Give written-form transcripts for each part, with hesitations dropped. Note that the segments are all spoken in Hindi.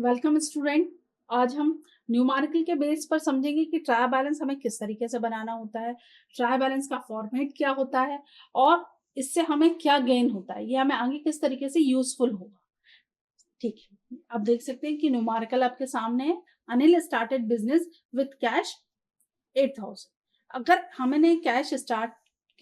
Welcome student. आज हम न्यूमेरिकल के बेस पर समझेंगे कि ट्रायल बैलेंस हमें किस तरीके से बनाना होता है, ट्रायल बैलेंस का फॉर्मेट क्या होता है और इससे हमें क्या गेन होता है, ये हमें आगे किस तरीके से यूजफुल होगा। ठीक है, आप देख सकते हैं कि न्यूमेरिकल आपके सामने है। Anil started business with cash 8,000। अगर हमने कैश स्टार्ट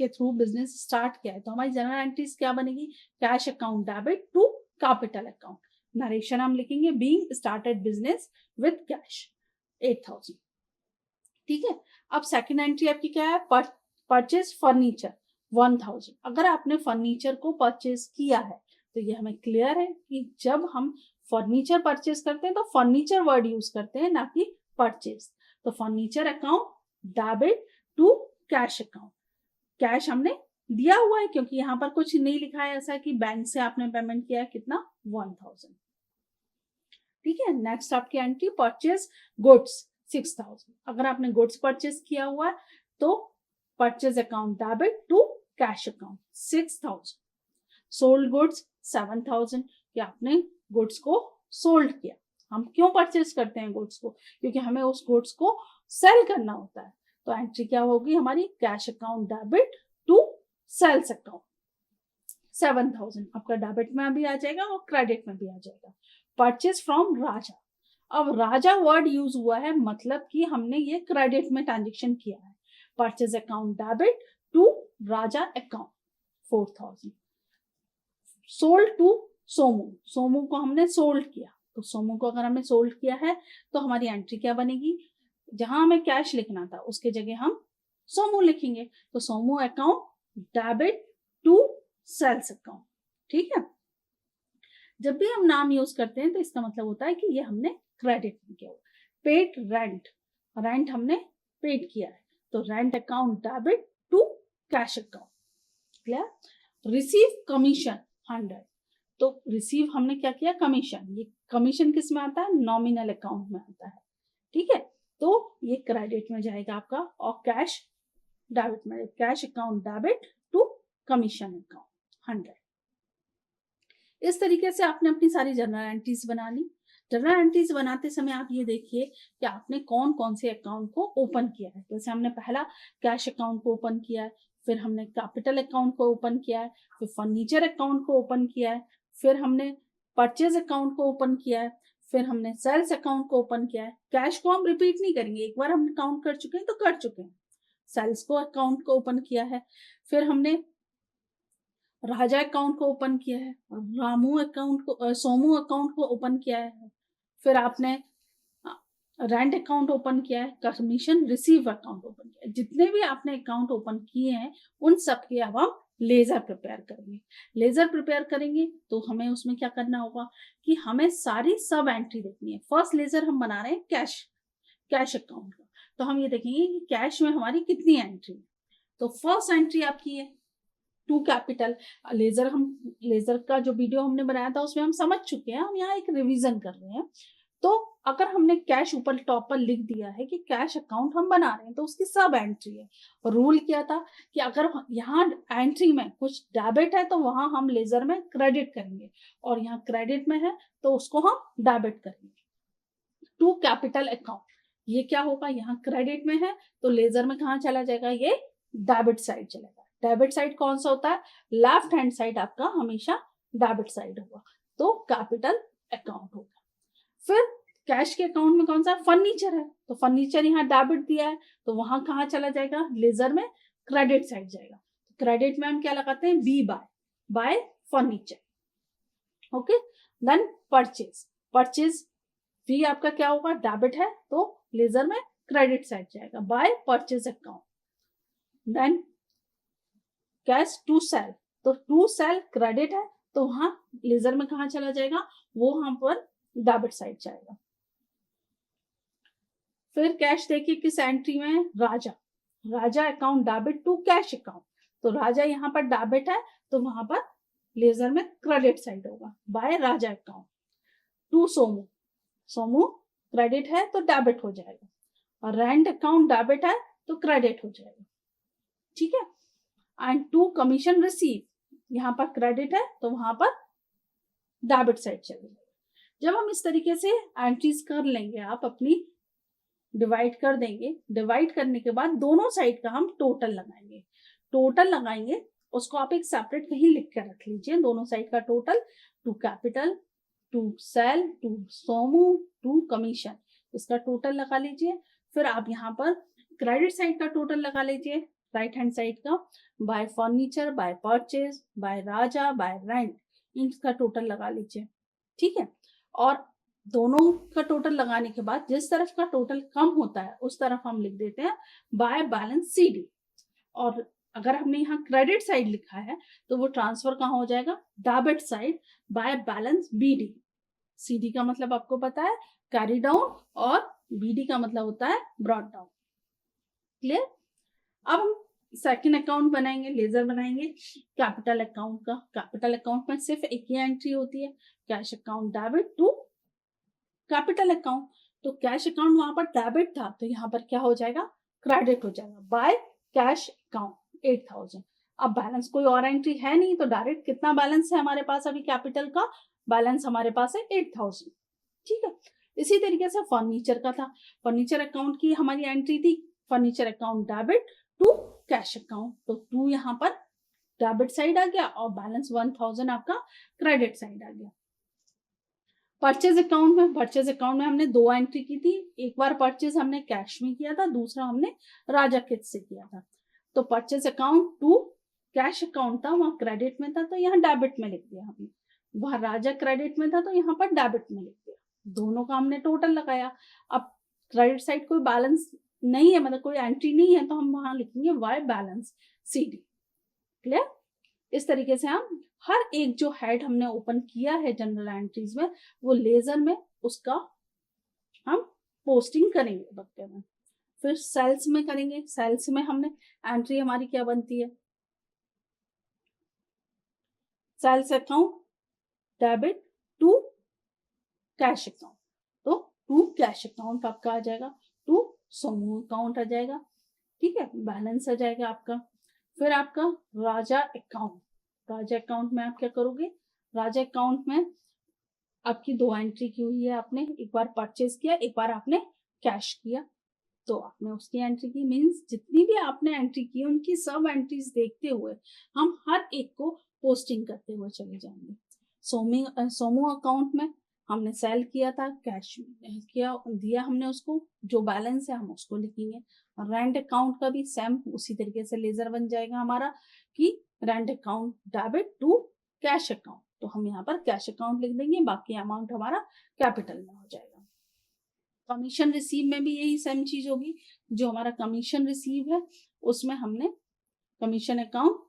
के थ्रू बिजनेस स्टार्ट किया है तो हमारी जनरल एंट्रीज क्या बनेगी? Cash account debit to capital account. Narration हम लिखेंगे being started business with cash 8,000। ठीक है, अब सेकंड एंट्री आपकी क्या है? Purchase furniture 1,000। अगर आपने फर्नीचर को परचेज किया है तो ये हमें क्लियर है कि जब हम फर्नीचर परचेज करते हैं तो फर्नीचर वर्ड यूज करते हैं, ना कि परचेज। तो furniture account debit to cash account. Cash हमने दिया हुआ है क्योंकि यहाँ पर कुछ नहीं लिखा है ऐसा कि बैंक से आपने पेमेंट किया है, कितना? 1,000। ठीक है, नेक्स्ट आपकी एंट्री परचेज गुड्स 6,000। अगर आपने गुड्स परचेज किया हुआ है तो purchase account debit to cash account 6,000। Sold goods 7,000 कि आपने गुड्स को सोल्ड किया। हम क्यों परचेज करते हैं गुड्स को? क्योंकि हमें उस गुड्स को सेल करना होता है। तो एंट्री क्या होगी हमारी? Cash account debit to sales account 7,000। आपका डेबिट में भी आ जाएगा और क्रेडिट में भी आ जाएगा। परचेज फ्रॉम राजा। अब राजा वर्ड यूज हुआ है, मतलब कि हमने ये क्रेडिट में ट्रांजेक्शन किया है। Purchase account debit to Raja account 4,000। Sold to Somu. Somu को हमने सोल्ड किया, तो सोमू को अगर हमने सोल्ड किया है तो हमारी एंट्री क्या बनेगी? जहां हमें कैश लिखना था उसके जगह हम सोमू लिखेंगे। तो Somu account debit to sales account. ठीक है, जब भी हम नाम यूज करते हैं तो इसका मतलब होता है कि ये हमने क्रेडिट में किया। पेड रेंट, रेंट हमने पेड किया है तो rent account debit to cash account. Clear? Receive commission 100। तो रिसीव हमने क्या किया? कमीशन। ये कमीशन किस में आता है? नॉमिनल अकाउंट में आता है। ठीक है, तो ये क्रेडिट में जाएगा आपका और कैश डेबिट में। Cash account debit to commission account 100। इस तरीके से आपने अपनी सारी जर्नल एंट्रीज बना ली। जर्नल एंट्रीज बनाते समय आप ये देखिए कि आपने कौन कौन से अकाउंट को ओपन किया है। जैसे हमने पहला कैश अकाउंट को ओपन किया है, फिर हमने कैपिटल अकाउंट को ओपन किया है, फिर फर्नीचर अकाउंट को ओपन किया है, फिर हमने परचेज अकाउंट को ओपन किया है, फिर हमने सेल्स अकाउंट को ओपन किया है। कैश को हम रिपीट नहीं करेंगे, एक बार हम काउंट कर चुके हैं तो कर चुके हैं। सेल्स को अकाउंट को ओपन किया है, फिर हमने राजा अकाउंट को ओपन किया है, रामू अकाउंट को सोमू अकाउंट को ओपन किया है, फिर आपने रेंट अकाउंट ओपन किया है, कमीशन रिसीव अकाउंट ओपन किया है। जितने भी आपने अकाउंट ओपन किए हैं उन सब के अब हम लेजर प्रिपेयर करेंगे। लेजर प्रिपेयर करेंगे तो हमें उसमें क्या करना होगा कि हमें सारी सब एंट्री देखनी है। फर्स्ट लेजर हम बना रहे हैं कैश अकाउंट का, तो हम ये देखेंगे कि कैश में हमारी कितनी एंट्री है। तो फर्स्ट एंट्री आपकी है टू कैपिटल। लेजर का जो वीडियो हमने बनाया था उसमें हम समझ चुके हैं, हम यहाँ एक रिवीजन कर रहे हैं। तो अगर हमने कैश ऊपर टॉप पर लिख दिया है कि कैश अकाउंट हम बना रहे हैं तो उसकी सब एंट्री है। और रूल क्या था कि अगर यहाँ एंट्री में कुछ डेबिट है तो वहां हम लेजर में क्रेडिट करेंगे, और यहाँ क्रेडिट में है तो उसको हम डेबिट करेंगे। टू कैपिटल अकाउंट, ये क्या होगा? यहाँ क्रेडिट में है तो लेजर में कहाँ चला जाएगा? ये डेबिट साइड चलेगा। डेबिट साइड कौन सा होता है? लेफ्ट हैंड साइड आपका हमेशा डेबिट साइड होगा, तो कैपिटल अकाउंट होगा। फिर कैश के अकाउंट में कौन सा? फर्नीचर है, तो फर्नीचर यहाँ डेबिट दिया है तो वहां कहाँ चला जाएगा? लेजर में क्रेडिट साइड जाएगा। क्रेडिट में हम क्या लगाते हैं? B by furniture. Okay, then purchase भी आपका क्या होगा? डेबिट है तो लेजर में क्रेडिट साइड जाएगा, by purchase account. Then cash to sale, तो टू सेल क्रेडिट है तो वहां लेजर में कहा चला जाएगा? वो वहां पर डेबिट साइड जाएगा। फिर कैश देखिए किस एंट्री में? Raja account debit to cash account, तो राजा यहाँ पर डेबिट है तो वहां पर लेजर में क्रेडिट साइड होगा, by Raja account. To Somu credit है तो डेबिट हो जाएगा, और रेंट अकाउंट डेबिट है तो क्रेडिट हो जाएगा। ठीक है, एंड टू कमीशन रिसीव, यहाँ पर क्रेडिट है तो वहां पर डेबिट साइड चलेगा। जब हम इस तरीके से एंट्रीज कर लेंगे, आप अपनी डिवाइड कर देंगे, डिवाइड करने के बाद दोनों साइड का हम टोटल लगाएंगे। टोटल लगाएंगे, उसको आप एक सेपरेट कहीं लिख कर रख लीजिए, दोनों साइड का total, to capital, to sale, to Somu, to commission, इसका टोटल लगा लीजिए। फिर आप यहाँ पर क्रेडिट साइड का टोटल लगा लीजिए, राइट हैंड साइड का, by furniture, by purchase, by Raja, by rent, इनका टोटल लगा लीजिए। ठीक है, और दोनों का टोटल लगाने के बाद जिस तरफ का टोटल कम होता है उस तरफ हम लिख देते हैं बाय बैलेंस CD। और अगर हमने यहाँ क्रेडिट साइड लिखा है तो वो ट्रांसफर कहाँ हो जाएगा, debit side, by balance BD। CD का मतलब आपको पता है कैरी डाउन, और BD का मतलब होता है ब्रॉट डाउन। क्लियर? अब हम सेकंड अकाउंट बनाएंगे, लेजर बनाएंगे कैपिटल अकाउंट का। कैपिटल अकाउंट में सिर्फ एक ही एंट्री होती है, cash account debit to capital account. तो कैश अकाउंट वहां पर डेबिट था, तो यहाँ पर क्या हो जाएगा, क्रेडिट हो जाएगा बाय कैश अकाउंट 8000। अब बैलेंस कोई और एंट्री है नहीं, तो डायरेक्ट कितना बैलेंस है हमारे पास, अभी कैपिटल का बैलेंस हमारे पास है 8000। ठीक है, इसी तरीके से फर्नीचर का था, फर्नीचर अकाउंट की हमारी एंट्री थी furniture account debit to cash account, तो टू यहाँ पर डेबिट साइड आ गया और बैलेंस 1000 आपका क्रेडिट साइड आ गया। परचेज अकाउंट में हमने दो एंट्री की थी, एक बार परचेज हमने कैश में किया था, दूसरा हमने राजा किड्स से किया था। तो purchase account to cash account था, वहां क्रेडिट में था तो यहाँ डेबिट में लिख दिया हमने, वहां राजा क्रेडिट में था तो यहाँ पर डेबिट में लिख दिया, दोनों का हमने टोटल लगाया। अब क्रेडिट साइड कोई बैलेंस नहीं है, मतलब कोई एंट्री नहीं है, तो हम वहां लिखेंगे वाई बैलेंस CD। क्लियर? इस तरीके से हम हर एक जो हेड हमने ओपन किया है जनरल एंट्रीज में, वो लेजर में उसका हम पोस्टिंग करेंगे बक्ते में। फिर सेल्स में करेंगे, सेल्स में हमने एंट्री हमारी क्या बनती है, sales account debit to cash account, तो टू कैश अकाउंट आपका आ जाएगा, टू समूह अकाउंट आ जाएगा। ठीक है, बैलेंस आ जाएगा आपका। फिर आपका राजा अकाउंट, राजा अकाउंट में आप क्या करोगे, राजा अकाउंट में आपकी दो एंट्री की हुई है, आपने एक बार परचेज किया, एक बार आपने कैश किया, तो आपने उसकी एंट्री की, मीन्स जितनी भी आपने एंट्री की उनकी सब एंट्रीज देखते हुए हम हर एक को पोस्टिंग करते हुए चले जाएंगे। सोमू अकाउंट में हमने सेल किया था, कैश किया दिया हमने उसको, जो बैलेंस है हम उसको लिखेंगे। रेंट अकाउंट का भी सेम उसी तरीके से लेजर बन जाएगा हमारा कि rent account debit to cash account, तो हम यहाँ पर कैश अकाउंट लिख देंगे, बाकी अमाउंट हमारा कैपिटल में हो जाएगा। कमीशन रिसीव में भी यही सेम चीज होगी, जो हमारा कमीशन रिसीव है उसमें हमने commission account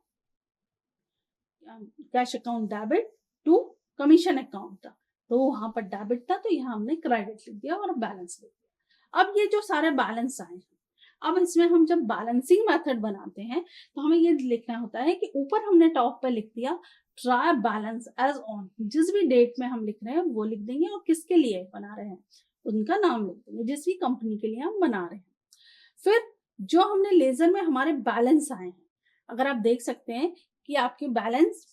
cash account debit to commission account था, तो वहां पर डेबिट था तो यहाँ हमने क्रेडिट लिख दिया और बैलेंस लिख दिया। अब ये जो सारे बैलेंस आए हैं, अब इसमें हम जब बैलेंसिंग मेथड बनाते हैं तो हमें ये लिखना होता है कि ऊपर हमने टॉप पे लिख दिया ट्राई बैलेंस एज ऑन, जिस भी डेट में हम लिख रहे हैं वो लिख देंगे, और किसके लिए बना रहे हैं उनका नाम लिख देंगे, जिस भी कंपनी के लिए हम बना रहे हैं। फिर जो हमने लेजर में हमारे बैलेंस आए हैं, अगर आप देख सकते हैं कि आपके बैलेंस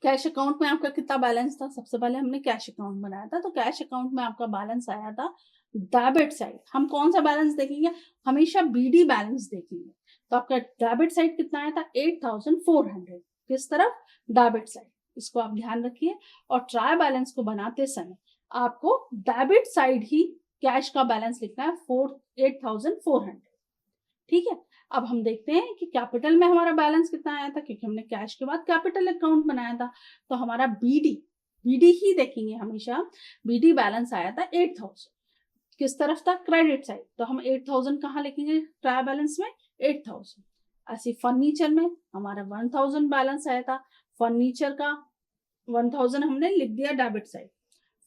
कैश अकाउंट में आपका कितना बैलेंस था, सबसे पहले हमने कैश अकाउंट बनाया था, तो कैश अकाउंट में आपका बैलेंस आया था डेबिट साइड। हम कौन सा बैलेंस देखेंगे, हमेशा BD बैलेंस देखेंगे, तो आपका डेबिट साइड कितना आया था 8400, किस तरफ, डेबिट साइड, इसको आप ध्यान रखिए। और ट्राई बैलेंस को बनाते समय आपको डेबिट साइड ही कैश का बैलेंस लिखना है 8400। ठीक है, अब हम देखते हैं कि कैपिटल में हमारा बैलेंस कितना आया था, क्योंकि हमने कैश के बाद कैपिटल अकाउंट बनाया था, तो हमारा BD ही देखेंगे हमेशा, BD बैलेंस आया था 8000, किस तरफ था, क्रेडिट साइड, तो हम 8000 कहाँ लिखेंगे ट्राई बैलेंस में 8000। ऐसे फर्नीचर में हमारा 1000 बैलेंस आया था, फर्नीचर का 1000 हमने लिख दिया डेबिट साइड।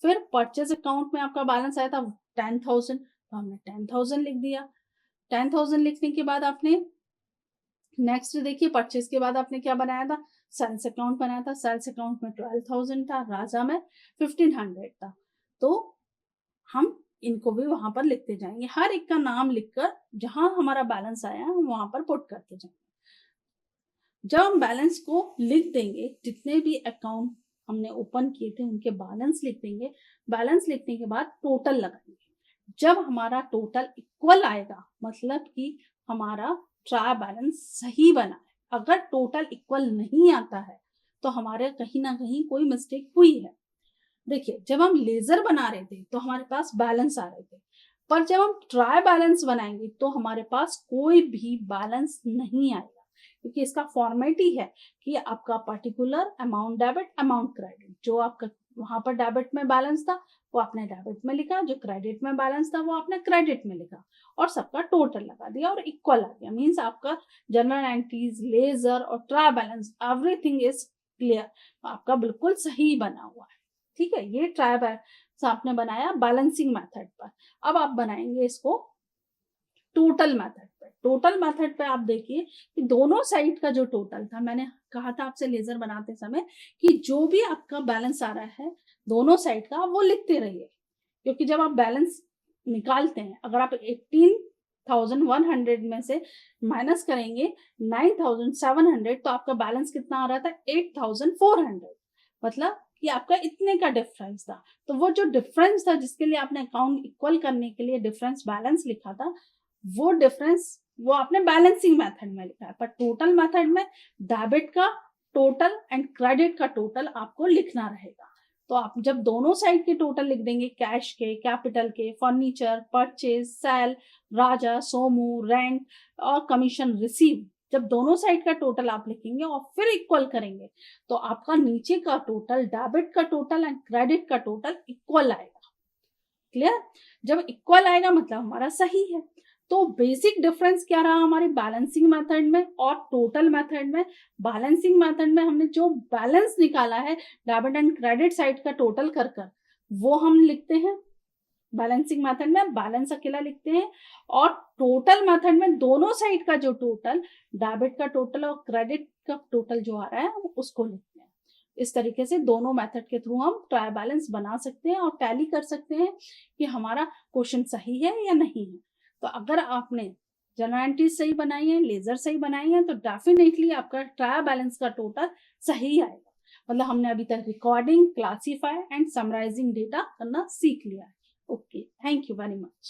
फिर परचेज अकाउंट में आपका बैलेंस आया था 10000, तो हमने 10000 लिख दिया। 10000 लिखने के बाद आपने नेक्स्ट देखिए, परचेज के बाद आपने क्या बनाया था, सेल्स अकाउंट बनाया था, सेल्स अकाउंट में 12000 था, राजा में 1500 था, तो हम इनको भी वहां पर लिखते जाएंगे, हर एक का नाम लिखकर जहां हमारा बैलेंस आया हम वहां पर पुट करते जाएंगे। जब हम बैलेंस को लिख देंगे, जितने भी अकाउंट हमने ओपन किए थे उनके बैलेंस लिख देंगे। बैलेंस लिखने के बाद टोटल लगाएंगे। जब हमारा टोटल इक्वल आएगा मतलब कि हमारा ट्रायल बैलेंस सही बना है। अगर टोटल इक्वल नहीं आता है तो हमारे कहीं ना कहीं कोई मिस्टेक हुई है। देखिए, जब हम लेजर बना रहे थे तो हमारे पास बैलेंस आ रहे थे, पर जब हम ट्राई बैलेंस बनाएंगे तो हमारे पास कोई भी बैलेंस नहीं आएगा, क्योंकि इसका फॉर्मेट ही है कि आपका particular amount debit, amount credit. जो आपका वहां पर डेबिट में बैलेंस था वो आपने डेबिट में लिखा, जो क्रेडिट में बैलेंस था वो आपने क्रेडिट में लिखा, और सबका टोटल लगा दिया और इक्वल आ गया। मीन्स आपका जनरल एंट्रीज, लेजर और try balance everything is clear, आपका बिल्कुल सही बना हुआ है। ठीक है, ये ट्राई बैलेंस आपने बनाया बैलेंसिंग मेथड पर। अब आप बनाएंगे इसको टोटल मेथड पे। टोटल मेथड पे आप देखिए कि दोनों साइड का जो टोटल था, मैंने कहा था आपसे लेजर बनाते समय कि जो भी आपका बैलेंस आ रहा है दोनों साइड का वो लिखते रहिए, क्योंकि जब आप बैलेंस निकालते हैं, अगर आप 18,100 में से माइनस करेंगे 9,700 तो आपका बैलेंस कितना आ रहा था 8,400, मतलब कि आपका इतने का डिफरेंस था। तो वो जो डिफरेंस था जिसके लिए आपने अकाउंट इक्वल करने के लिए डिफरेंस बैलेंस लिखा था, वो डिफरेंस वो आपने बैलेंसिंग मेथड में लिखा है। पर टोटल मेथड में डेबिट का टोटल एंड क्रेडिट का टोटल आपको लिखना रहेगा। तो आप जब दोनों साइड के टोटल लिख देंगे, कैश के, कैपिटल के, फर्नीचर, परचेज, सेल, राजा, सोमू, रेंट और कमीशन रिसीव, जब दोनों साइड का टोटल आप लिखेंगे और फिर इक्वल करेंगे तो आपका नीचे का टोटल, डेबिट का टोटल एंड क्रेडिट का टोटल इक्वल आएगा। क्लियर? जब इक्वल आएगा मतलब हमारा सही है। तो बेसिक डिफरेंस क्या रहा हमारे बैलेंसिंग मेथड में और टोटल मेथड में? बैलेंसिंग मेथड में हमने जो बैलेंस निकाला है डेबिट एंड क्रेडिट साइड का टोटल कर कर वो हम लिखते हैं। बैलेंसिंग मेथड में बैलेंस अकेला लिखते हैं, और टोटल मेथड में दोनों साइड का जो टोटल, डेबिट का टोटल और क्रेडिट का टोटल जो आ रहा है उसको लिखते हैं। इस तरीके से दोनों मेथड के थ्रू हम ट्रायल बैलेंस बना सकते हैं और टैली कर सकते हैं कि हमारा क्वेश्चन सही है या नहीं है। तो अगर आपने जनरल एंट्रीज सही बनाई है, लेजर सही बनाई है, तो डेफिनेटली आपका ट्रायल बैलेंस का टोटल सही आएगा। मतलब हमने अभी तक recording, classify and summarising data करना सीख लिया है। Okay, thank you very much.